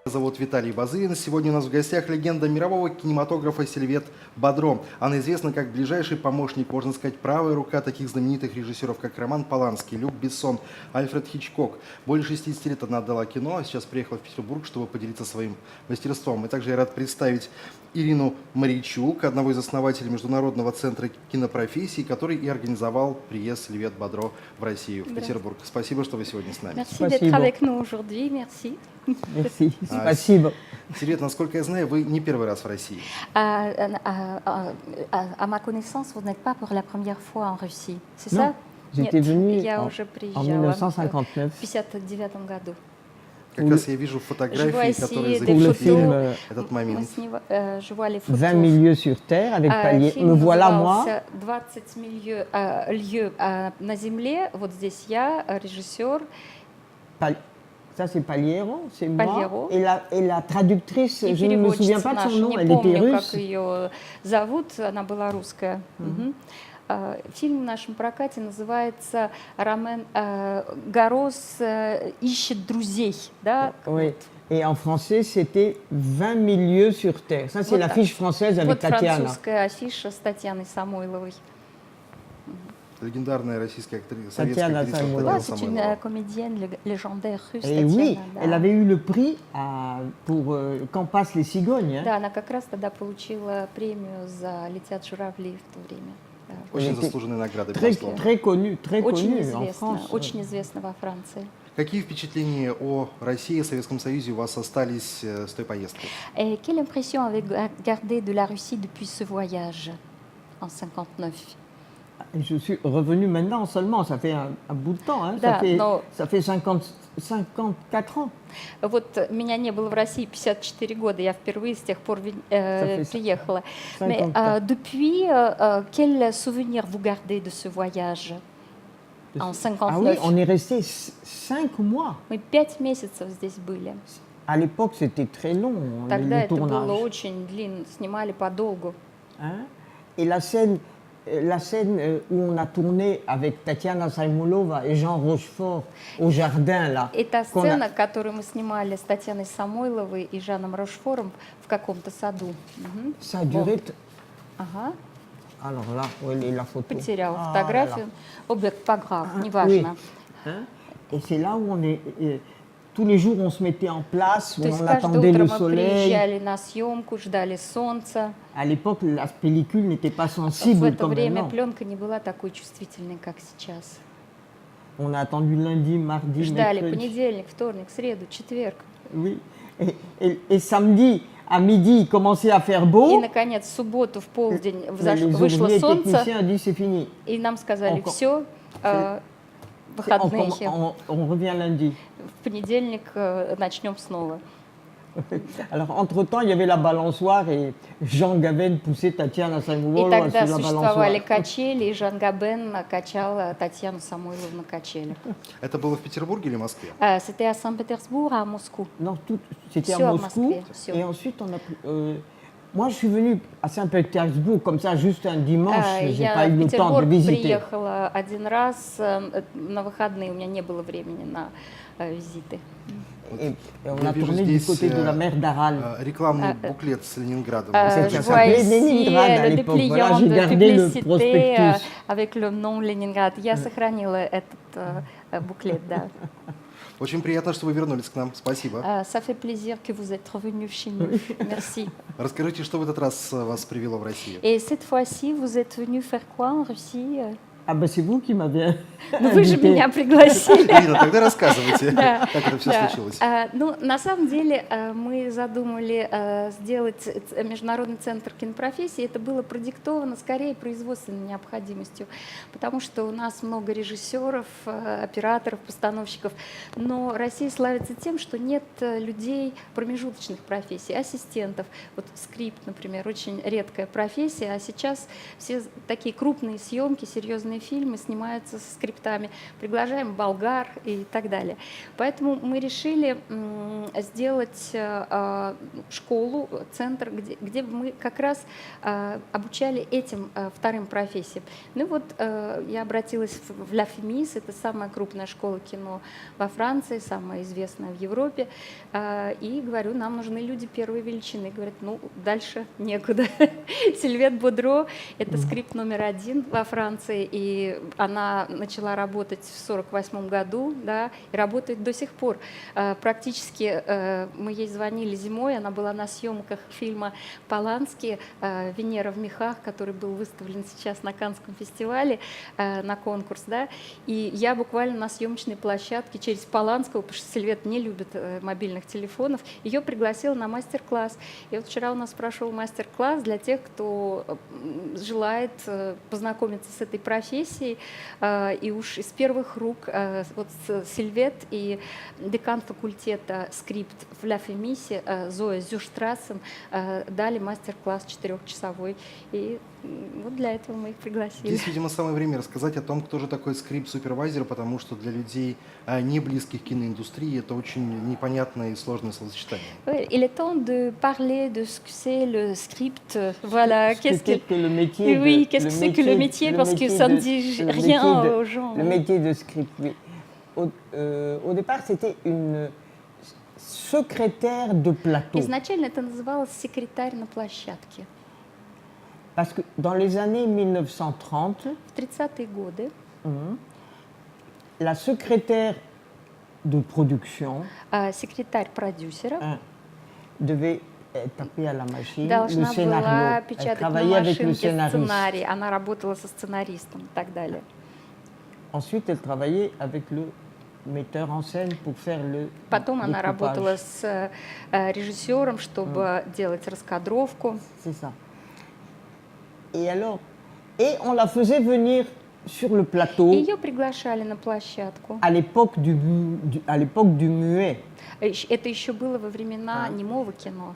Меня зовут Виталий Базырин. Сегодня у нас в гостях легенда мирового кинематографа Сильвет Бодро. Она известна как ближайший помощник, можно сказать, правая рука таких знаменитых режиссеров, как Роман Поланский, Люк Бессон, Альфред Хичкок. Более 60 лет она отдала кино, а сейчас приехала в Петербург, чтобы поделиться своим мастерством. И также я рад представить Ирину Марийчук, одного из основателей Международного центра кинопрофессий, который и организовал приезд Сильвет Бодро в Россию, в Петербург. Спасибо, что вы сегодня с нами. Merci d'être avec nous aujourd'hui, merci. Merci, спасибо. Сильвет, насколько я знаю, вы не первый раз в России. À ma connaissance, vous n'êtes pas pour la première fois en Russie, c'est Non, ça? j'étais venue я en уже en приезжала 1959 в 1959 году. Как раз я вижу фотографии, ici которые des pour le запечатлели film этот Мы момент. je vois les photos. 20 milieux sur Terre avec Palier. Фильм Me voilà moi. назывался 20 lieux на земле. Вот здесь я, режиссер. Ça c'est Paliero, c'est Paliero. moi. Et la traductrice, И je ne me souviens переводчица pas de наша, son nom, не elle était помню, как russe. ее зовут, она была русская. Мгм. Фильм в нашем прокате называется «Гарос ищет друзей». Да? Oui. Et en français, c'était 20 milieux sur Terre. Ça, c'est Вот l'affiche française avec Вот Tatiana. французская афиша с Татьяной Самойловой. Легендарная российская актриса, советская Татьяна актриса Самойлова. Татьяна C'est une Самойлова. comédienne légendaire russe, Et Татьяна. oui, Да. elle avait eu le prix pour Quand passent les cigognes. Hein. Да, она как раз тогда получила премию за «Летят журавли» в то время. Да. Очень était заслуженные награды, Très, безусловно. très connue Очень en известна, France. очень известна во Франции. Какие впечатления о России и Советском Союзе у вас остались с той поездки? Et quelle impression avez-vous gardé de la Russie depuis ce voyage en 59? Et je suis revenu maintenant seulement, ça fait un bout de temps, hein. Да, но Ça fait 54 ans. вот меня не было в России 54 года, я впервые с тех пор приехала. Mais 54. depuis, quel souvenir vous gardez de ce voyage en Ah oui, 59? on est resté 5 mois. Мы 5 месяцев здесь были. À l'époque, c'était très long, Тогда le это было tournage. очень длинно, снимали подолгу. Hein. Et la scène où on a tourné avec Tatiana Saimolova et Jean Rochefort au jardin, là. И та qu'on a- сцена, которую мы снимали с Татьяной Самойловой и Жаном Рошфором в каком-то саду. Мгм. Ça a duré... Ага, Alors là, où est la photo? потеряла Ah, фотографию. Объект pas grave, Ah, неважно. oui. Hein. Et c'est là où on est... tous les jours, on se mettait en place, où То есть on каждое attendait утро le мы soleil. приезжали на съемку, ждали солнца. À l'époque, la pellicule n'était pas В sensible это comme время maintenant. пленка не была такой чувствительной, как сейчас. On a attendu lundi, mardi, Ждали mercredi. понедельник, вторник, среду, четверг. Oui. Et samedi, à midi, il commençait à faire И, beau. наконец, в субботу в полдень Mais les вышло ouvriers солнце, techniciens ont dit c'est fini. и нам сказали, On- все, выходные. On revient lundi. В понедельник начнем снова. Alors, entre-temps, il y avait la balançoire et Jean Gaven poussait Tatiana И Saimolova тогда sur la существовали balançoire. качели, и Жан Габен качал Татьяну Самойлову на качелях. Это было в Петербурге или Москве? C'était à Saint-Pétersbourg, à Moscou. Non, c'était Sur à Moscou. Moskvе, sur. Et ensuite, moi, je suis venu à Saint-Pétersbourg comme ça, juste un dimanche. J'ai Я pas eu в le temps de Петербург visiter. приехала один раз на выходные, у меня не было времени на визиты. Et on Я a вижу tourné du здесь côté de la mer d'Aral. рекламный буклет с Ленинградом. Ça Je vois s'appelait ici Leningrad à le l'époque. Voilà, dépliant j'ai de gardé le publicité prospectus. avec le nom Leningrad. Я сохранила этот буклет, да. Очень приятно, что вы вернулись к нам. Спасибо. Ça fait plaisir que vous êtes revenu chez nous. Merci. Расскажите, что в этот раз вас привело в Россию? Et cette fois-ci, vous êtes venu faire quoi en Russie? Ah ben c'est vous qui m'avez Ну, вы же invité. меня пригласили. Ирина, тогда рассказывайте, Да, как это все да. случилось. Ну, на самом деле, мы задумали сделать Международный центр кинопрофессий. Это было продиктовано скорее производственной необходимостью, потому что у нас много режиссеров, операторов, постановщиков. Но Россия славится тем, что нет людей промежуточных профессий, ассистентов. Вот скрипт, например, очень редкая профессия, а сейчас все такие крупные съемки, серьезные зарубежные фильмы снимаются со скриптами, приглашаем болгар и так далее. Поэтому мы решили сделать школу, центр, где мы как раз обучали этим вторым профессиям. Ну вот я обратилась в Ля Фемис, это самая крупная школа кино во Франции, самая известная в Европе, и говорю, нам нужны люди первой величины. Говорят, ну дальше некуда. Сильвет Бодро — это скрипт номер 1 во Франции, и она начала работать в 1948 году, да, и работает до сих пор. Практически мы ей звонили зимой, она была на съемках фильма Полански «Венера в мехах», который был выставлен сейчас на Каннском фестивале на конкурс, да, и я буквально на съемочной площадке через Поланского, потому что Сильвет не любит мобильных телефонов, ее пригласила на мастер-класс. И вот вчера у нас прошел мастер-класс для тех, кто желает познакомиться с этой профессией, и уж из первых рук вот Сильвет и декан факультета скрипт в Ля Фемисе Зоя Зюштрасен дали мастер-класс 4-часовой, и вот для этого мы их пригласили. Здесь, видимо, самое время рассказать о том, кто же такой скрипт-супервайзер, потому что для людей, не близких к киноиндустрии, это очень непонятное и сложное словосочетание. Il est temps de parler de ce que c'est le script. Voilà, qu'est-ce que le métier de, oui, qu'est-ce que c'est que le métier, parce que ça ne dit rien aux gens. Le métier de script, oui. Au départ, c'était une secrétaire de plateau. Изначально это называлось секретарь на площадке. Parce que dans les années 1930, в 30-е годы, la secrétaire de production, секретарь продюсера, devait taper à la machine le должна была scénario. Elle печатать на travaillait avec le машинке scénariste. сценарий, она работала со сценаристом и так далее. Ensuite, elle travaillait avec le metteur en scène pour faire le Потом она découpage. работала с режиссером, чтобы делать раскадровку. C'est ça. Et alors, on la faisait venir sur le plateau. Ее приглашали на площадку. À l'époque du muet. Это еще было во времена немого кино.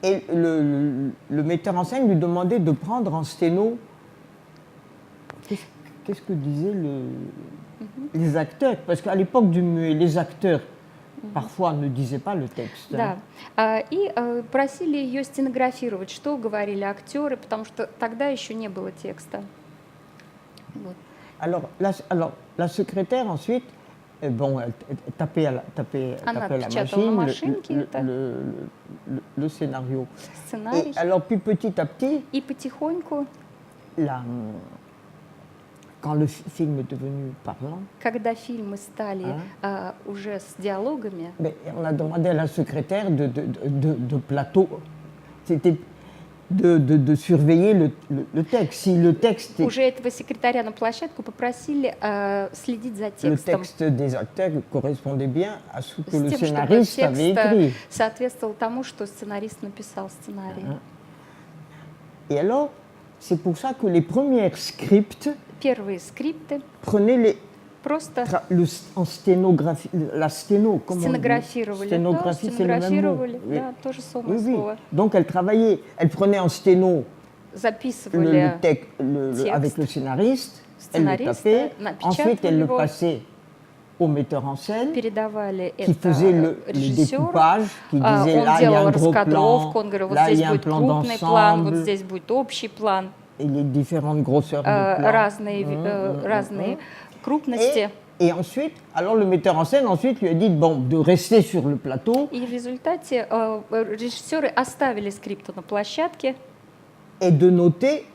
Et le metteur en scène lui demandait de prendre en sténo. Qu'est-ce que disaient les acteurs? Parce qu'à l'époque du muet, les acteurs parfois ne disaient pas le texte. Да. И просили ее стенографировать, что говорили актеры, потому что тогда еще не было текста. Вот. Alors, la secrétaire ensuite, bon, elle tapait à la machine le scénario. Сценарий. Et alors, puis petit à petit, И потихоньку, quand le film est devenu parlant, когда фильмы стали уже с диалогами, on a demandé à la secrétaire de plateau, c'était de surveiller le texte. Si le texte, уже этого секретаря на площадку попросили следить за le текстом. texte des acteurs correspondait bien à ce que С le тем, чтобы scénariste avait écrit. текст соответствовал тому, что сценарист написал сценарий. Et alors, c'est pour ça que les premiers scripts Первые скрипты prenaient просто en sténographie, la sténo, comment on dit? стенографировали. Sténographie, c'est le même mot. Стенографировали, Oui. да, тоже самое Oui, oui. слово. Donc elle travaillait, elle prenait en sténo Записывали текст avec le scénariste, elle le сценариста, tapait, ensuite elle напечатывали le его, passait au metteur en scène передавали qui это faisait le режиссеру. découpage, qui disait Он là il y a делал un gros раскадровку, plan, он говорил, вот là il здесь y a un будет plan крупный план, вот d'ensemble, здесь будет общий план, et les différentes grosseurs de plans. разные крупности. Et ensuite, alors le metteur en scène ensuite lui a dit bon, de rester sur le plateau И в результате режиссеры оставили скрипты на площадке, et de noter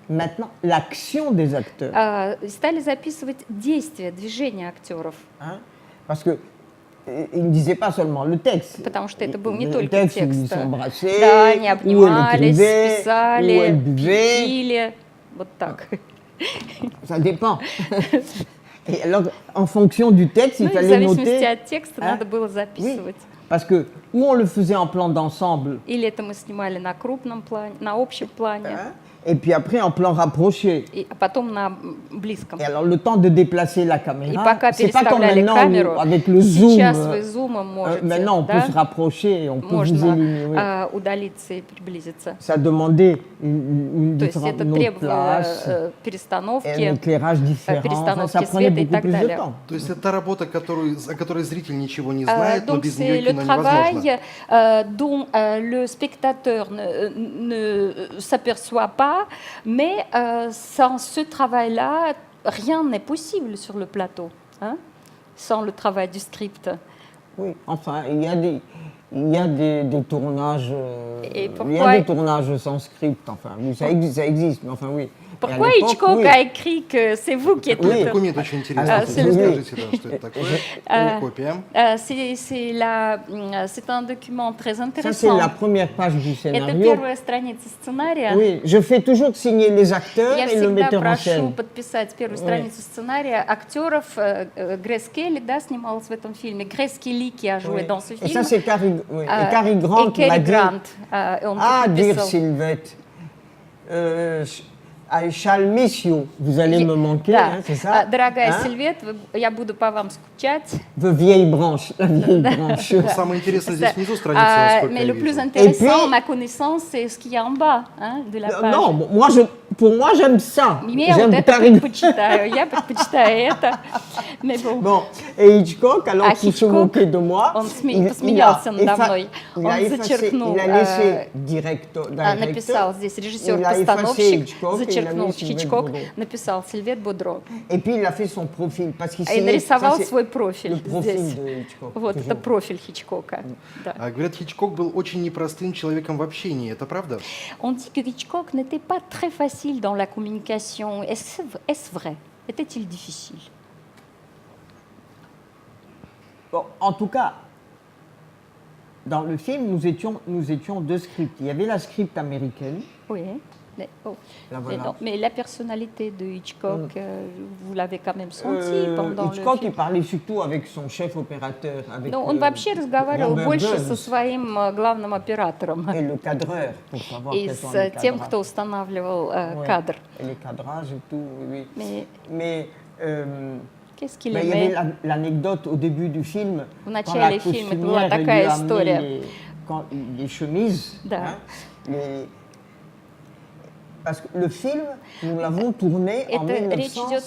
maintenant l'action des acteurs. стали записывать действия, движения актеров. Hein? Parce que il ne disait pas seulement le texte. Потому что это был не Le только texte, текст. ils s'embrassaient, Да, они ou elle обнимались, écrivait, ou писали, elle buvait. пили. Вот так. Ça dépend. Et alors, en fonction du texte, il Ну и в fallait зависимости noter. от текста hein? надо было Oui, записывать. parce que ou on le faisait en plan d'ensemble, Или это мы снимали на крупном плане, на общем плане. hein, Et puis après, en plan rapproché. а потом на близком. Et alors, le temps de déplacer la И caméra, пока c'est pas comme переставляли maintenant камеру, où, avec le zoom. сейчас вы зумом можете, Maintenant, on peut да, se rapprocher, on peut vous можно éliminer. Oui. удалиться и приблизиться. Ça demandait une То есть différente это une autre требовало place, un перестановки, éclairage différent. Enfin, перестановки ça prenait света и beaucoup так plus de далее. temps. То есть это та работа, о которой зритель ничего не знает, но Donc без c'est нее le кино невозможно. travail dont le spectateur ne s'aperçoit pas, mais sans ce travail-là, rien n'est possible sur le plateau, hein, sans le travail du script. Oui, enfin, il y a des tournages. Et il y pourquoi- a des tournages sans script, enfin, oui, ça existe, mais enfin, oui. Et à Pourquoi l'époque, Hitchcock oui. a écrit que c'est vous qui êtes Oui. le- Документ очень интересный. А, Расскажите, да, что это такое. Копия. C'est un document très Ça, c'est intéressant. la première page du Это scénario. первая страница сценария. Oui, je fais toujours signer les acteurs Я et le всегда metteur en прошу scène. подписать первую Oui. страницу сценария актеров. Грейс Келли, да, снималась в этом фильме. Грейс Келли qui a joué Oui. dans ce Et film. ça, c'est Cary, oui. Et Cary Grant et Cary m'a dit, Grant, он ah, dear подписал. Sylvette, I shall miss you. Vous allez me manquer, Да. hein, c'est ça? Дорогая Hein? Сильвет, я буду по вам скучать. The vieille branche, la vieille branche. Самое интересное здесь внизу страницы, насколько Mais я le plus вижу. intéressant, puis- ma connaissance, c'est ce qu'il y a en bas, hein, de la page. Non, bon, pour moi, j'aime ça. Я вот J'aime это Cary- предпочитаю, я предпочитаю это. Mais bon. Bon, et Hitchcock, alors А qu'il se Хичкок, moquait de moi, он посмеялся надо мной. il a Он effacé, зачеркнул, il a laissé directeur, написал здесь il a режиссер-постановщик, effacé Hitchcock, зачеркнул il a mis Sylvette Хичкок, Boudreau. написал Сильвет Бодро. Et puis il a fait son profil, parce qu'il И нарисовал свой профиль le profil здесь. de Hitchcock. Вот, это toujours. профиль Хичкока. Да. Говорят, Хичкок был очень непростым человеком в общении. Это правда? On dit que Hitchcock n'était pas très facile dans la communication. Est-ce vrai? Était-il difficile? Bon, en tout cas, dans le film, nous étions deux scripts. Il y avait la script américaine. Oui. Mais, Là, mais, voilà. non, mais la personnalité de Hitchcock, vous l'avez quand même senti pendant Hitchcock, le film. il parlait surtout avec son chef opérateur. Avec, Ну, он вообще разговаривал Robert больше Burns со своим главным оператором et le cadreur, pour savoir и quels sont les с тем, cadrages. кто устанавливал Ouais. кадр. Et les cadrages et tout, oui. Mais Mais qu'est-ce qu'il ben, il y avait aimait? l'anecdote au début du film. В quand la начале фильма это была costumière lui такая a amené история. les chemises. Да. hein, parce que le film, nous l'avons tourné en Это речь идет-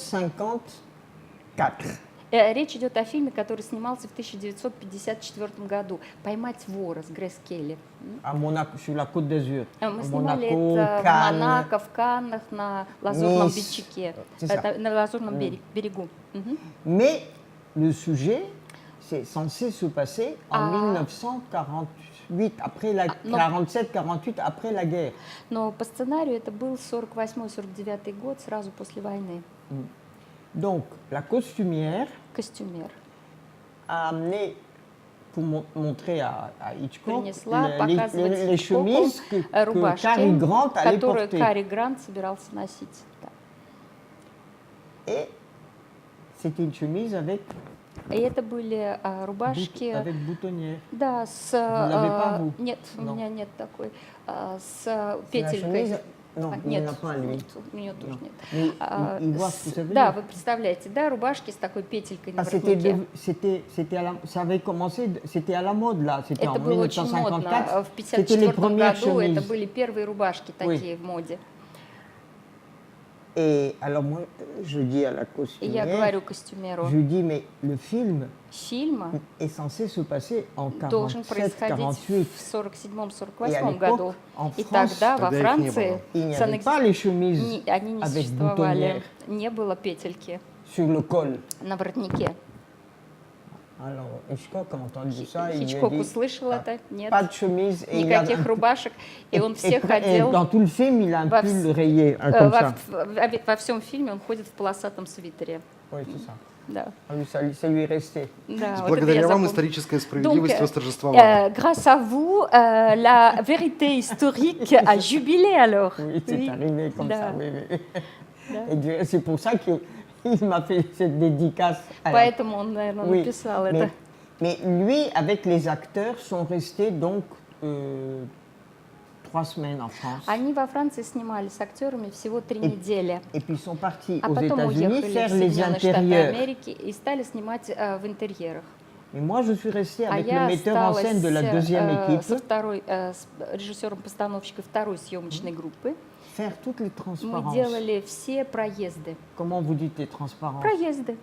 1954. Речь идет о фильме, который снимался в 1954 году. «Поймать вора» с Грейс Келли. À Monaco, sur la Côte d'Azur. Мы À снимали Monaco, это в Cannes. Монако, в Каннах, на Лазурном Nice. Бичике, C'est ça. на Лазурном берегу. Мгм. Mais le sujet, c'est censé se passer en 1948, après la, non. 47-48, après la guerre. Но по сценарию это был 48-49 год, сразу после войны. Donc, la costumière Костюмер a amené, pour montrer à Hitchcock, принесла les показывать les Хичкоку chemises que рубашки, Cary Grant allait которые porter. Кари Грант собирался носить. Да. Et c'était une chemise avec, И это были рубашки, avec boutonnière. да, с... l'avez pas, vous? Нет, у Non. меня нет такой. С C'est la петелькой. chemise. Non, il Нет, n'y en a pas, lui. нет, у меня тоже Non. нет. Mais il voit ce que ça veut Да, dire. вы представляете, да, рубашки с такой петелькой на Ah, c'était, воротнике. ça avait commencé, c'était à la mode là, c'était Это en было очень модно. 1954. В C'était les 1954 premières году это chemises. были первые рубашки такие в моде. Et alors moi, je dis à la И я costumière, говорю костюмеру, je dis mais le film фильм est censé se passer en должен происходить 47-48. в 47-48 Et à l'époque, году. en И France, тогда во тогда их не Франции было. Il n'y ça avait pas les chemises они не avec существовали, boutonnière не было петельки sur le col. на воротнике. Alors Hitchcock a entendu ça, il lui a Хичкок dit услышал это, нет, pas de chemise et il a никаких рубашек, и он et всех dans одел. tout le film, il a un во pull вс- rayé, comme ça. Во всем фильме он ходит в полосатом свитере. Oui, c'est ça. Да. Ah oui, ça lui est resté. Да, вот это я Благодаря вам запомнила. историческая справедливость Donc, восторжествовала. grâce à vous, la vérité historique a jubilé alors. Oui, c'est Oui. arrivé comme Да. ça. Oui, oui. Et c'est pour ça qu'il m'a fait cette dédicace. À la- Поэтому он, наверное, Oui, написал mais, это. mais lui, avec les acteurs, sont restés donc 3 semaines en France. Они во Франции снимали с актерами всего 3 недели. Et puis ils sont partis А aux потом États-Unis уехали faire в les Соединенные Штаты intérieurs. Америки и стали снимать в интерьерах. Et moi, je suis restée А avec le я metteur en осталась scène de la deuxième со équipe, второй, с режиссером-постановщиком второй съемочной группы. faire toutes les Мы transparences. делали все проезды. Comment vous dites les transparences? Проезды.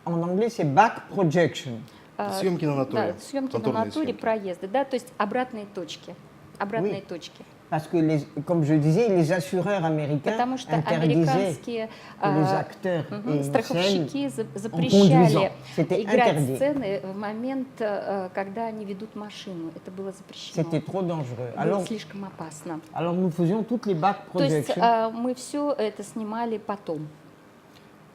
En anglais, c'est back projection. Съемки на натуре. Да, съемки на контурные натуре, съемки. проезды, да, то есть обратные точки. Обратные Oui. точки. Parce que, comme je disais, les assureurs américains Потому что interdisaient американские que les acteurs aient une scène. страховщики conduisant. запрещали C'était играть interdit. сцены в момент, когда они ведут машину. Это было запрещено. C'était trop dangereux. Было слишком опасно. Alors nous faisions toutes les back То есть projections. мы все это снимали потом.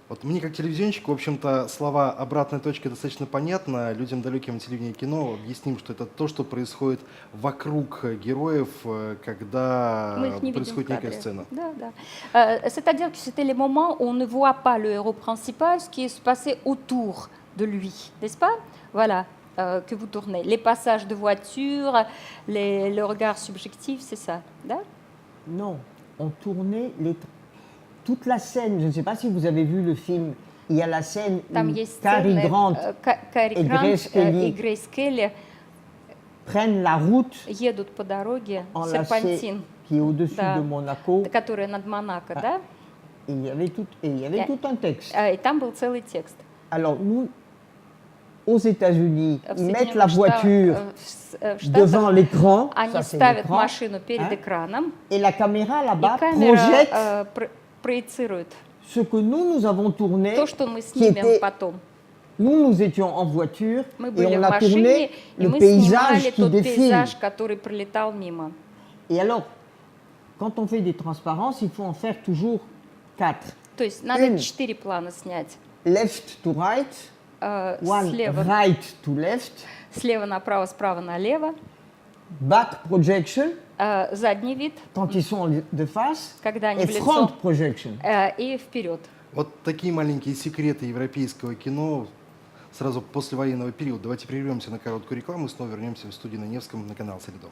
Вот мне как телевизионщику, в общем-то, слова «обратная точка» достаточно понятно. Людям, далеким от телевидения и кино, объясним, что это то, что происходит вокруг героев, когда Мы их не видим происходит в некая кадре. сцена. Да, да. C'est-à-dire que c'était les moments où on ne voit pas le héros principal, ce qui se passait autour de lui, n'est-ce pas? Voilà, que vous tournez. Les passages de voiture, le regard subjectif, c'est ça, да? Non, on tournait toute la scène. Je ne sais pas si vous avez vu le film. Il y a la scène Там où есть Cary сцены, Grant Cary et Grant Grace Kelly и Грейс Келли prennent la route едут по дороге, enlacée серпантин, qui est au-dessus Да. de Monaco. которая над Монако, да? Et il y avait tout un texte. И там был целый текст. Alors nous, aux États-Unis, В ils mettent la Соединенных voiture в devant Штатах l'écran, они ça c'est ставят l'écran, машину перед hein, экраном, et la caméra и là-bas камера projette проецирует ce que nous avons tourné. то, что мы qui снимем était- потом. Nous étions en voiture Мы et были on в a машине, tourné и le мы paysage снимали qui тот défile. пейзаж, который пролетал мимо. Et alors, quand on fait des transparences, il faut en faire toujours 4. То есть надо Une. 4 плана снять. Left to right, one Слева, right to left, слева направо, справа налево. back projection, Задний вид, quand ils sont de face, когда они et в лицо, front projection. и вперед. Вот такие маленькие секреты европейского кино сразу после военного периода. Давайте прервемся на короткую рекламу и снова вернемся в студию на Невском на канал «Солидом».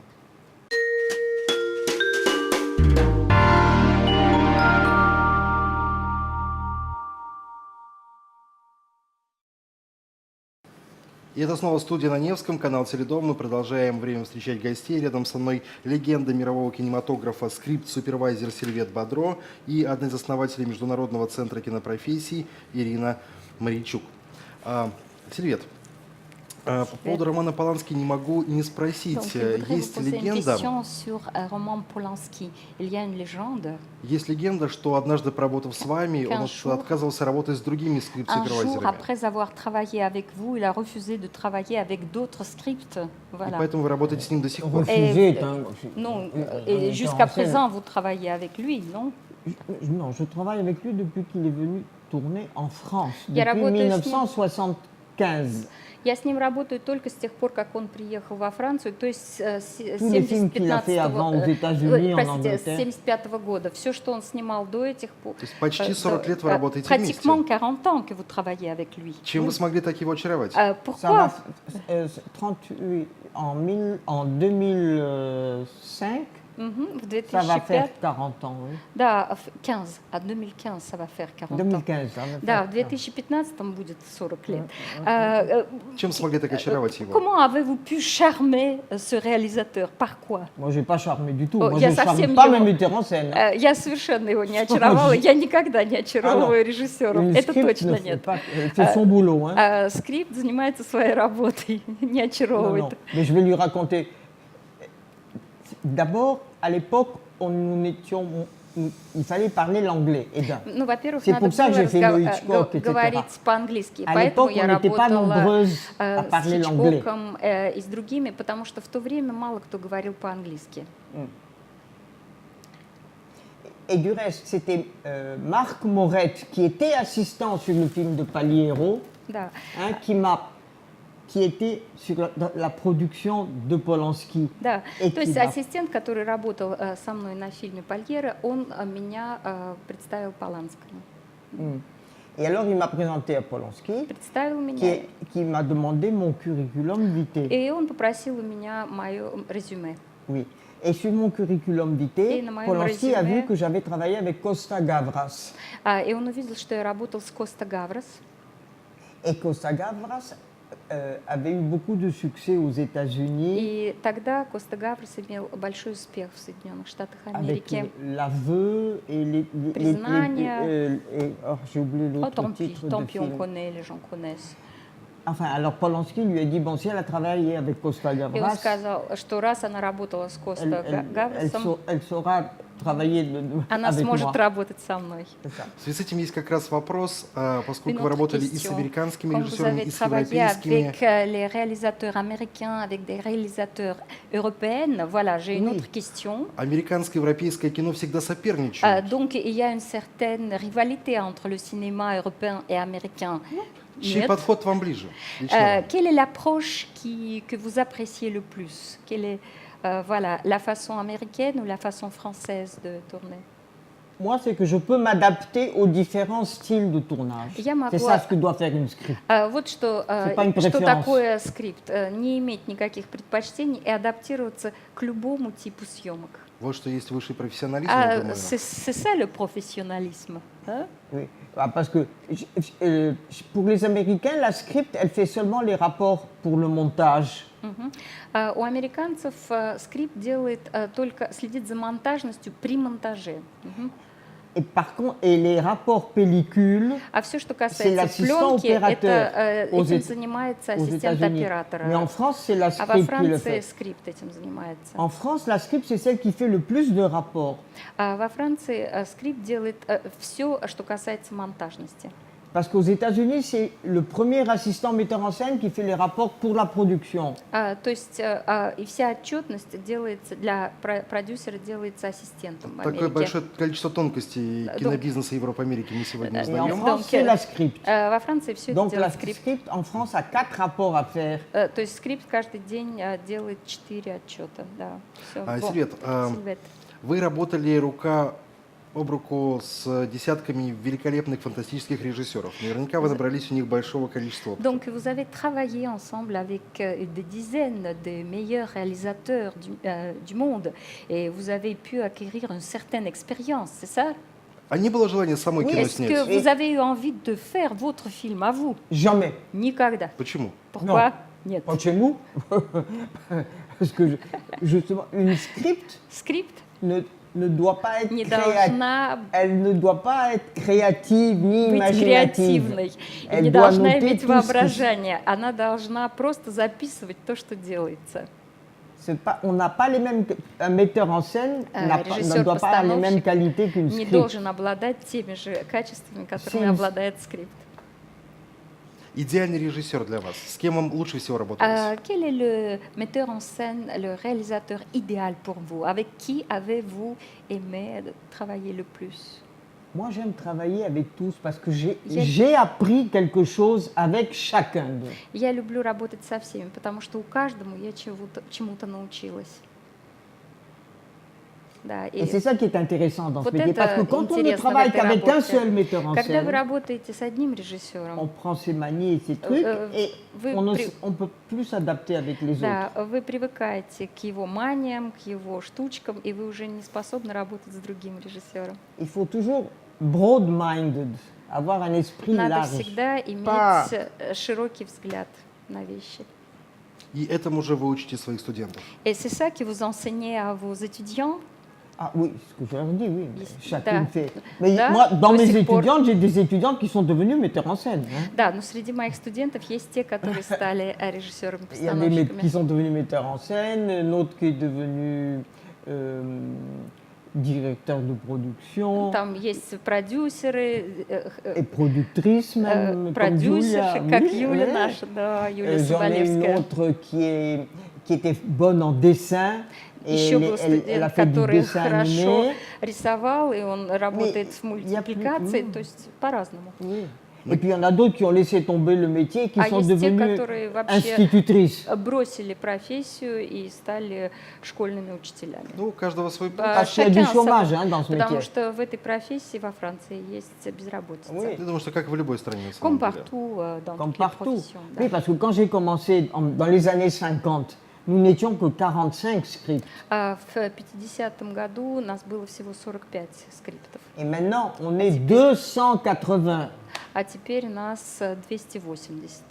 И это снова студия на Невском, канал «Теледом». Мы продолжаем время встречать гостей. Рядом со мной легенда мирового кинематографа, скрипт-супервайзер Сильвет Бодро и одна из основателей Международного центра кинопрофессий Ирина Марийчук. Сильвет, по поводу романа Полански не могу не спросить. Donc, je voudrais Есть vous poser une легенда, question sur Roman Polanski. Il y a une légende. что однажды поработав с вами, он отказывался работать с другими Un jour, скрипт-супервайзерами. après avoir travaillé avec vous, il a refusé de travailler avec d'autres scripts. И Voilà. поэтому вы работаете с ним до сих пор. Refusé, Et- hein. Non, Un et metteur jusqu'à en scène. présent, vous travaillez avec lui, non? Non, je travaille avec lui depuis qu'il est venu tourner en France, Я depuis работаю с ним. 1975. Я с ним работаю только с тех пор, как он приехал во Францию, то есть с Tous les films qu'il a fait avant aux États-Unis, en Angleterre. 75 года. Все, что он снимал до этих пор. То есть почти 40 лет вы работаете вместе. Pratiquement 40 ans que vous travaillez avec lui. Чем вы смогли так его очаровать? Ça Pourquoi? va 38, en 2005, В ça va faire 2005, 40 ans. Oui. да, 15, а 2015 ça va faire 40 ans. 2015, ça va Да, faire в 2015 будет 40 лет. Чем смогли так очаровать его? Comment avez-vous pu charmer ce réalisateur? Par quoi? Moi, je n'ai pas charmé du tout. Oh, Moi, il y a je ne charme совсем pas его. mes metteurs en scène. Я совершенно его не очаровала. Я никогда не очаровываю режиссеров. Une Это script точно ne fait нет. pas- fait son boulot. Hein. Скрипт занимается своей работой, не Non, очаровывает. non. Mais je vais lui raconter. D'abord, à l'époque, nous étions, il fallait parler l'anglais. Et bien, Ну, во-первых, C'est надо pour ça que было j'ai fait le Hitchcock, etc. говорить по-английски. à Поэтому l'époque, я on n'était pas работала nombreuses à с parler l'anglais. Хичкоком и с другими, потому что в то время мало кто говорил по-английски. Et du reste, c'était Marc Morette, qui était assistant sur le film de Paliero, Да. hein, qui était sur la production de Polanski. Да, Et то qui есть m'a- ассистент, который работал со мной на фильме «Польера», он меня представил Поланскому. Et alors, il m'a présenté à Polanski, Представил меня, qui m'a demandé mon curriculum vitae. и он попросил у меня мое резюме. Oui. Et sur mon curriculum vitae, Et на моем Polanski a резюме- vu que j'avais travaillé avec Costa Gavras. И он увидел, что я работал с Коста Гаврос. Et Costa Gavras avait eu beaucoup de succès aux États-Unis И тогда Коста Гаврос имел большой успех в Соединенных Штатах avec Америки. l'aveu et Признание. j'ai oublié Oh, l'autre tant pis, titre tant de pis, on film. connaît, les gens connaissent. Enfin, alors Polanski lui a dit, bon, si elle a travaillé avec Costa И он Gavras, сказал, что раз она работала с Коста Гавросом, elle saura travailler она avec сможет moi. работать со мной. C'est ça. В связи с этим есть как раз вопрос, поскольку Une вы autre работали и с question. американскими Comme vous режиссерами, avez и с travaillé европейскими. avec les réalisateurs américains, avec des réalisateurs européens, voilà, j'ai une Oui. autre question. Американское и европейское кино всегда соперничают. Donc, il y a une certaine rivalité entre le cinéma européen et américain. Чей Нет. подход вам ближе? Лично вам? Quelle est l'approche que vous appréciez le plus? Quelle est voilà, la façon américaine ou la façon française de tourner? Moi, c'est que je peux m'adapter aux différents styles de tournage. Я могу- C'est ça ce que doit faire une script. Вот что, C'est pas une что préférence. такое скрипт. Не иметь никаких предпочтений и адаптироваться к любому типу съемок. Вот что есть высший профессионализм, я думаю. C'est ça le professionnalisme. Hein? Oui. Parce que pour les Américains, la script, elle fait seulement les rapports pour le montage. Мгм. У американцев скрипт делает только следит за монтажностью при монтаже. Мгм. Et par contre, et les rapports pellicules, А все, что c'est касается l'assistant пленки, opérateur aux этим Éta- занимается aux ассистент États-Unis. оператора. Mais en France, c'est la А во script qui le Франции fait. скрипт этим занимается. En France, la script, c'est celle qui fait le plus de rapports. А во Франции скрипт делает все, что касается монтажности. Parce qu'aux États-Unis, c'est le premier assistant metteur en scène qui fait les rapports pour la production. То есть и вся отчетность делается для продюсера делается ассистентом в Такое Америке. большое количество тонкостей кинобизнеса Европы и Америки мы сегодня Et en узнаем. France, c'est la script. Во Франции все это Donc la делает скрипт. script en France a 4 rapports à faire. То есть скрипт каждый день делает 4 отчета. Да. Всё. Сильвет, Сильвет. вы работали рука об руку с десятками великолепных фантастических режиссеров. Наверняка вы набрались у них большого количества опыта. Donc vous avez travaillé ensemble avec des dizaines de meilleurs réalisateurs du monde et vous avez pu acquérir une certaine expérience, c'est ça? А не было желания самой Oui, кино Est-ce que снять? vous avez eu envie de faire votre film à vous? Jamais. Никогда. Почему? Pourquoi? Нет. Pas chez nous. Parce que justement, une script Скрипт ne doit pas être не créative. должна Elle ne doit pas être créative ni быть imaginative. креативной, и Elle не doit должна noter иметь tout ce qui- воображение. Она должна просто записывать то, что делается. On n'a pas les mêmes. Un metteur en scène ne doit pas avoir les mêmes Режиссер-постановщик qualités qu'une не script. должен обладать теми же качествами, которыми Сим- обладает скрипт. Идеальный режиссер для вас. С кем вам лучше всего работалось? Quel est le metteur en scène, le réalisateur idéal pour vous? Avec qui avez-vous aimé travailler le plus? Moi, j'aime travailler avec tous parce que Я- j'ai appris quelque chose avec chacun d'eux. Я люблю работать со всеми, потому что у каждому я чему-то научилась. Да, Et c'est ça qui est intéressant dans ce Вот métier. Parce que это quand on ne интересно в travaille этой qu'avec un работе. seul metteur en Когда вы scène, работаете с одним on режиссером, prend ses manies et ses trucs et вы on ne при- on peut plus s'adapter avec les autres. да, вы привыкаете к его маниям, к его штучкам, и вы уже не способны работать с другим режиссером. Il faut toujours broad-minded, avoir un esprit Надо large. всегда иметь Pas- широкий взгляд на вещи. И этому же вы учите своих студентов. Et c'est ça que vous enseignez à vos étudiants. Ah oui, ce que je leur dis, oui. mais Yes. Chacune Да. fait. Mais Да, moi, dans до mes сих пор. étudiantes, j'ai des étudiantes qui sont devenues metteurs en scène. Hein. Да, но среди моих студентов есть те, которые стали Il y a des режиссерами-постановщиками. qui sont devenus metteurs en scène, un autre qui est devenu directeur de production Там есть продюсеры, et productrice même, comme продюсерши, Julia. как Oui, Юля ouais. наша, да, Юлия J'en ai une Соболевская. autre qui était bonne en dessin. Et Еще был elle a студент, fait du который dessin хорошо animé. рисовал, и он работает с il y a plus- мультипликацией, то есть по-разному. Oui. Et puis il y en a d'autres qui ont laissé tomber le métier et qui А sont есть те, devenus которые вообще institutrices. бросили профессию и стали школьными учителями. Ну, у каждого свой путь. Parce qu'il y a du Chacun chômage sa- hein, dans ce Потому métier. что в этой профессии во Франции есть безработица. Oui. Я думаю, что как в любой стране. на Comme самом деле. partout dans Comme toutes les partout. professions. да. Oui, parce que quand j'ai commencé dans les années 50, nous n'étions que 45 scripts. А в 50-м году у нас было всего 45 скриптов, Et maintenant, on est 280. а теперь у нас 280.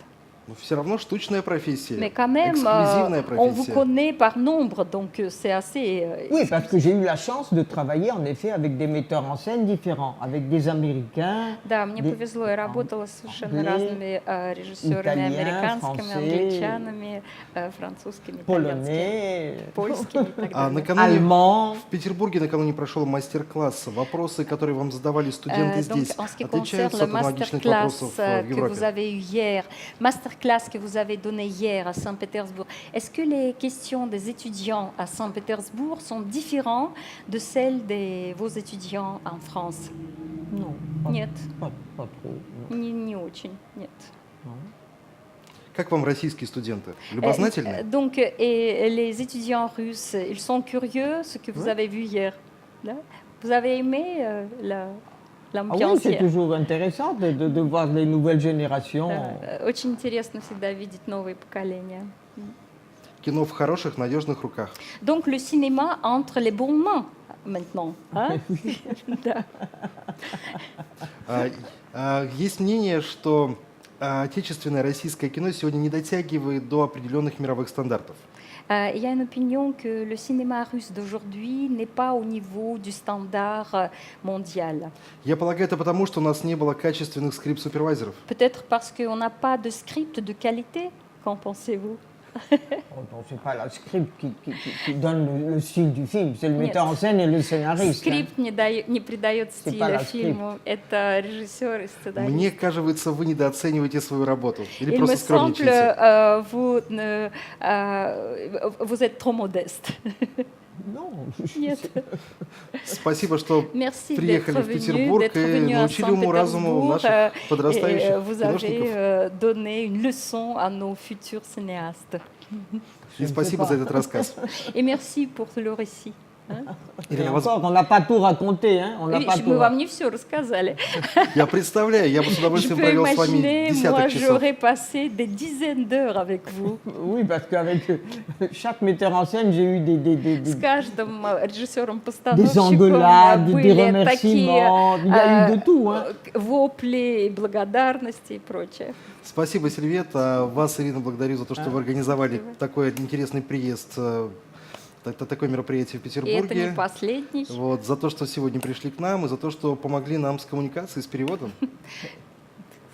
Но все равно штучная профессия, Mais quand même, эксклюзивная on vous профессия. connaît par nombre, donc c'est assez... Oui, parce que j'ai eu la chance de travailler en effet avec des metteurs en scène différents, avec des Américains, Да, мне des- повезло, я работала с совершенно англais, разными режиссерами, итальен, американскими, français, англичанами, французскими, итальянскими, polonais, польскими и так А далее. накануне allemands. в Петербурге накануне прошел мастер-класс. Вопросы, которые вам задавали студенты Donc, здесь, en ce qui отличаются concerne от le аналогичных masterclass вопросов в que Европе? vous avez eu hier, masterclass que vous avez donné hier à Saint-Pétersbourg, est-ce que les questions des étudiants à Saint-Pétersbourg sont différentes de celles de vos étudiants en France? Non, pas, Нет, pas trop. non. не очень, нет. Как вам российские студенты? Любознательные? Donc, et les étudiants russes, ils sont curieux, ce que vous avez vu hier. Да? Vous avez aimé Ah oui, l'ambiance c'est hier? toujours intéressant de voir les nouvelles générations. Да, очень интересно всегда видеть новые поколения. Кино в хороших, надежных руках. Donc le cinéma entre les bonnes mains maintenant. Hein? Да. Есть мнение, что отечественное российское кино сегодня не дотягивает до определенных мировых стандартов. Il y a une opinion que le cinéma russe d'aujourd'hui n'est pas au niveau du standard mondial. Я полагаю, это потому, что у нас не было качественных скрипт-супервайзеров. Peut-être parce qu'on n'a pas de script de qualité, qu'en pensez-vous? Donc, c'est pas la script qui donne le style du film, c'est le Нет. metteur en scène et le scénariste. hein. Скрипт не придает C'est pas стиля la фильму, это режиссер и сценарист. Мне кажется, вы недооцениваете свою работу. Или Il me просто semble скромничаете. vous êtes trop modeste. Non, Нет. Спасибо, что Merci приехали d'être в venu, Петербург d'être и venu à научили уму-разуму Saint-Pétersbourg. наших Et подрастающих vous avez киношников. donné une leçon à nos futurs cinéastes. И спасибо за этот рассказ. Et merci pour le récit. Hein? et Ирина, вас- encore, on n'a pas tout raconté. Hein, on n'a Oui, pas мы tout вам не все рассказали. Я представляю, я бы с Je удовольствием peux провел с вами imaginer, moi десяток часов. j'aurais passé des dizaines d'heures avec vous. Oui, parce qu'avec chaque metteur en scène, j'ai eu С каждым режиссером des постановщиком engueulades, des были такие remerciements. Il y a eu de tout. Hein. вопли, и благодарности и прочее. Спасибо, Сильвет. А вас, Ирина, благодарю за то, что вы организовали такой интересный приезд, такое мероприятие в И это не Петербурге. последний. Вот, за то, что сегодня пришли к нам и за то, что помогли нам с коммуникацией, с переводом.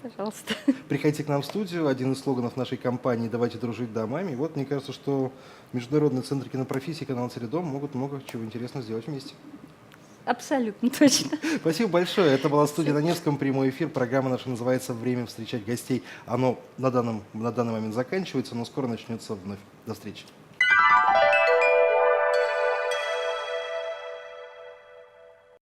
Пожалуйста. Приходите к нам в студию. Один из слоганов нашей компании «Давайте дружить домами». И вот, мне кажется, что Международный центр кинопрофессии и канал «Теледом» могут много чего интересного сделать вместе. Абсолютно точно. Спасибо большое. Это была студия на Невском, прямой эфир. Программа наша называется «Время встречать гостей». Оно на данный момент заканчивается, но скоро начнется вновь. До встречи.